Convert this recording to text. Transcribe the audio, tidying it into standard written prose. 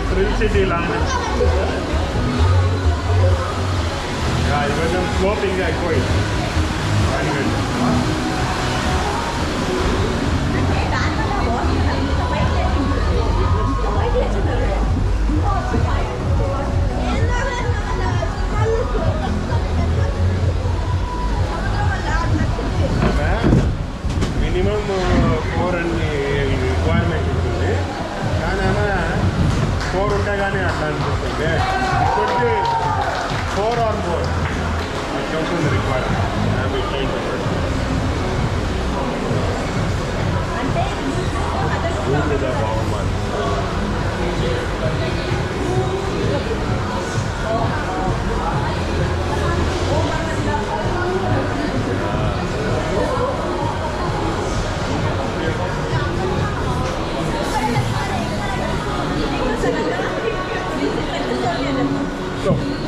Thrill City line. Yeah, it was sloping like quite. Very good. Minimum 4 and requirement ఉంటుంది కానీ ఆమె 4 ఉంటే కానీ అట్లా అనిపిస్తుంది ఇప్పటికీ 4 or more అట్లా ఉంటుంది రిక్వైర్మెంట్ ఆమె ఇట్లా ఉంటుంది బాగుంది So